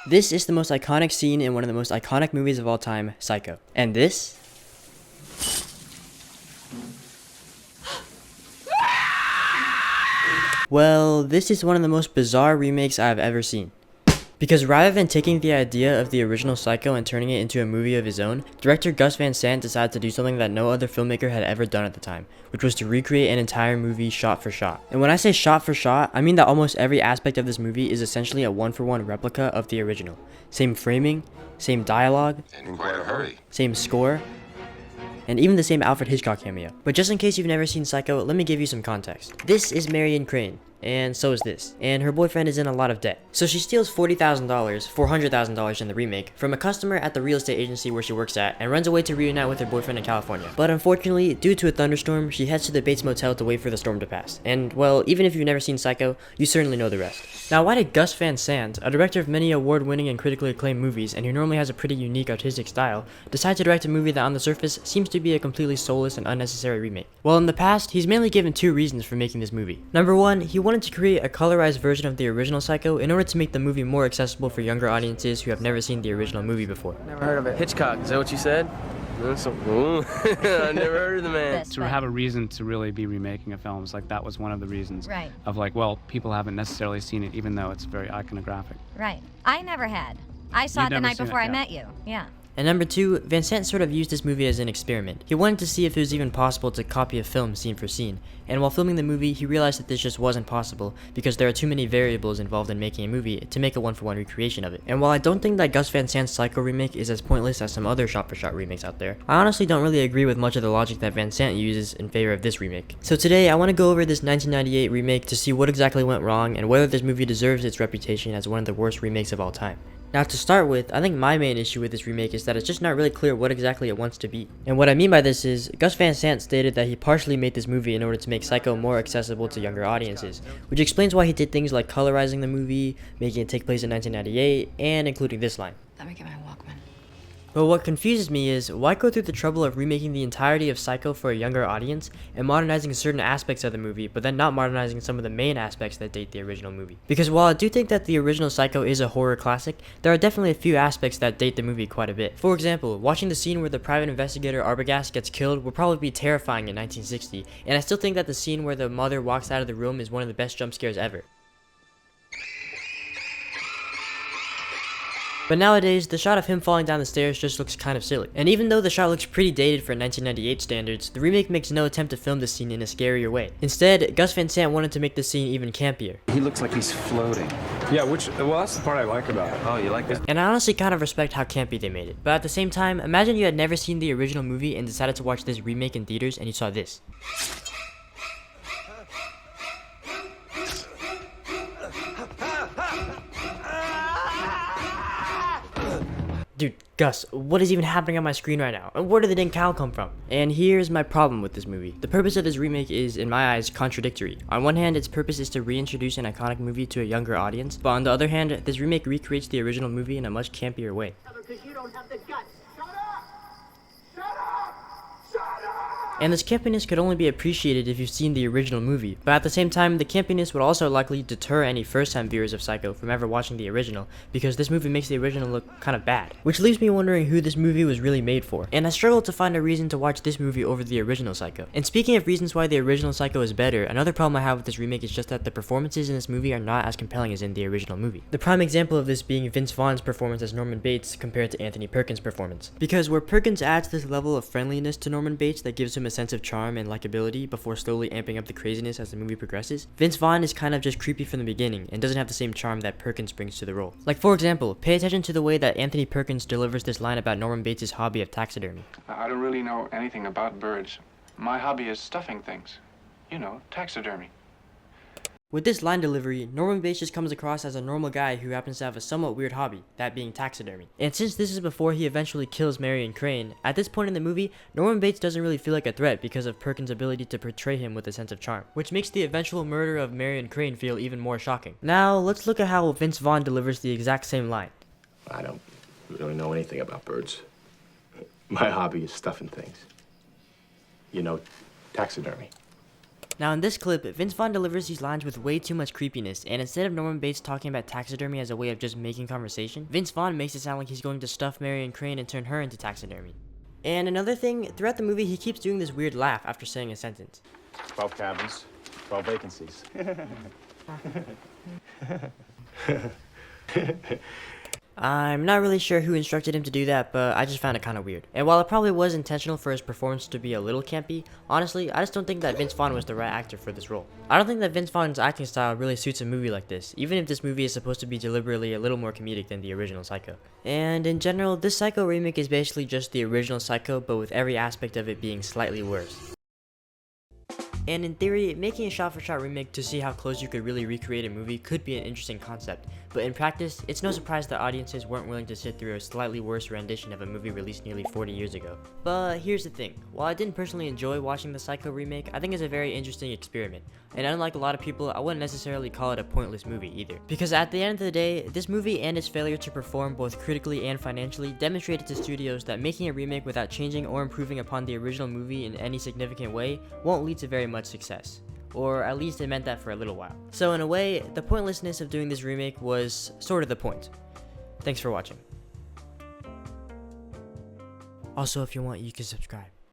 This is the most iconic scene in one of the most iconic movies of all time, Psycho. And this? Well, this is one of the most bizarre remakes I've ever seen. Because rather than taking the idea of the original Psycho and turning it into a movie of his own, director Gus Van Sant decided to do something that no other filmmaker had ever done at the time, which was to recreate an entire movie shot for shot. And when I say shot for shot, I mean that almost every aspect of this movie is essentially a one-for-one replica of the original. Same framing, same dialogue, and in quite a hurry, same score, and even the same Alfred Hitchcock cameo. But just in case you've never seen Psycho, let me give you some context. This is Marion Crane. And so is this. And her boyfriend is in a lot of debt. So she steals $40,000, $400,000 in the remake, from a customer at the real estate agency where she works at, and runs away to reunite with her boyfriend in California. But unfortunately, due to a thunderstorm, she heads to the Bates Motel to wait for the storm to pass. And well, even if you've never seen Psycho, you certainly know the rest. Now, why did Gus Van Sant, a director of many award-winning and critically acclaimed movies, and who normally has a pretty unique artistic style, decide to direct a movie that on the surface seems to be a completely soulless and unnecessary remake? Well, in the past, he's mainly given two reasons for making this movie. Number one, he wanted to create a colorized version of the original Psycho in order to make the movie more accessible for younger audiences who have never seen the original movie before. Never heard of it. Hitchcock, is that what you said? I never heard of the man. To have a reason to really be remaking a film, it's like that was one of the reasons. Right. Of like, well, people haven't necessarily seen it, even though it's very iconographic. Right. I never had. I saw it the night before I met you. Yeah. And number two, Van Sant sort of used this movie as an experiment. He wanted to see if it was even possible to copy a film scene for scene, and while filming the movie, he realized that this just wasn't possible because there are too many variables involved in making a movie to make a one-for-one recreation of it. And while I don't think that Gus Van Sant's Psycho remake is as pointless as some other shot-for-shot remakes out there, I honestly don't really agree with much of the logic that Van Sant uses in favor of this remake. So today, I want to go over this 1998 remake to see what exactly went wrong and whether this movie deserves its reputation as one of the worst remakes of all time. Now to start with, I think my main issue with this remake is that it's just not really clear what exactly it wants to be. And what I mean by this is, Gus Van Sant stated that he partially made this movie in order to make Psycho more accessible to younger audiences, which explains why he did things like colorizing the movie, making it take place in 1998, and including this line. Let me get my Walkman. But what confuses me is, why go through the trouble of remaking the entirety of Psycho for a younger audience, and modernizing certain aspects of the movie, but then not modernizing some of the main aspects that date the original movie? Because while I do think that the original Psycho is a horror classic, there are definitely a few aspects that date the movie quite a bit. For example, watching the scene where the private investigator Arbogast gets killed would probably be terrifying in 1960, and I still think that the scene where the mother walks out of the room is one of the best jump scares ever. But nowadays, the shot of him falling down the stairs just looks kind of silly. And even though the shot looks pretty dated for 1998 standards, the remake makes no attempt to film this scene in a scarier way. Instead, Gus Van Sant wanted to make the scene even campier. he looks like he's floating. Yeah, well, that's the part I like about it. Oh, you like that? And I honestly kind of respect how campy they made it. But at the same time, imagine you had never seen the original movie and decided to watch this remake in theaters and you saw this. Dude, Gus, what is even happening on my screen right now? And where did the dang cow come from? And here's my problem with this movie. The purpose of this remake is, in my eyes, contradictory. On one hand, its purpose is to reintroduce an iconic movie to a younger audience, but on the other hand, this remake recreates the original movie in a much campier way. Because you don't have the guts. Shut up! Shut up! Shut up! And this campiness could only be appreciated if you've seen the original movie, but at the same time, the campiness would also likely deter any first-time viewers of Psycho from ever watching the original, because this movie makes the original look kind of bad. Which leaves me wondering who this movie was really made for, and I struggle to find a reason to watch this movie over the original Psycho. And speaking of reasons why the original Psycho is better, another problem I have with this remake is just that the performances in this movie are not as compelling as in the original movie. The prime example of this being Vince Vaughn's performance as Norman Bates compared to Anthony Perkins' performance. Because where Perkins adds this level of friendliness to Norman Bates that gives him a sense of charm and likability before slowly amping up the craziness as the movie progresses, Vince Vaughn is kind of just creepy from the beginning and doesn't have the same charm that Perkins brings to the role. Like for example, pay attention to the way that Anthony Perkins delivers this line about Norman Bates' hobby of taxidermy. I don't really know anything about birds. My hobby is stuffing things. You know, taxidermy. With this line delivery, Norman Bates just comes across as a normal guy who happens to have a somewhat weird hobby, that being taxidermy. And since this is before he eventually kills Marion Crane, at this point in the movie, Norman Bates doesn't really feel like a threat because of Perkins' ability to portray him with a sense of charm, which makes the eventual murder of Marion Crane feel even more shocking. Now, let's look at how Vince Vaughn delivers the exact same line. I don't really know anything about birds. My hobby is stuffing things. You know, taxidermy. Now in this clip, Vince Vaughn delivers these lines with way too much creepiness, and instead of Norman Bates talking about taxidermy as a way of just making conversation, Vince Vaughn makes it sound like he's going to stuff Marion Crane and turn her into taxidermy. And another thing, throughout the movie he keeps doing this weird laugh after saying a sentence. 12 cabins, 12 vacancies. I'm not really sure who instructed him to do that, but I just found it kind of weird. And while it probably was intentional for his performance to be a little campy, honestly, I just don't think that Vince Vaughn was the right actor for this role. I don't think that Vince Vaughn's acting style really suits a movie like this, even if this movie is supposed to be deliberately a little more comedic than the original Psycho. And in general, this Psycho remake is basically just the original Psycho, but with every aspect of it being slightly worse. And in theory, making a shot-for-shot remake to see how close you could really recreate a movie could be an interesting concept, but in practice, it's no surprise that audiences weren't willing to sit through a slightly worse rendition of a movie released nearly 40 years ago. But here's the thing, while I didn't personally enjoy watching the Psycho remake, I think it's a very interesting experiment, and unlike a lot of people, I wouldn't necessarily call it a pointless movie either. Because at the end of the day, this movie and its failure to perform both critically and financially demonstrated to studios that making a remake without changing or improving upon the original movie in any significant way won't lead to very much success. Or at least it meant that for a little while. So in a way, the pointlessness of doing this remake was sort of the point. Thanks for watching. Also, if you want, you can subscribe.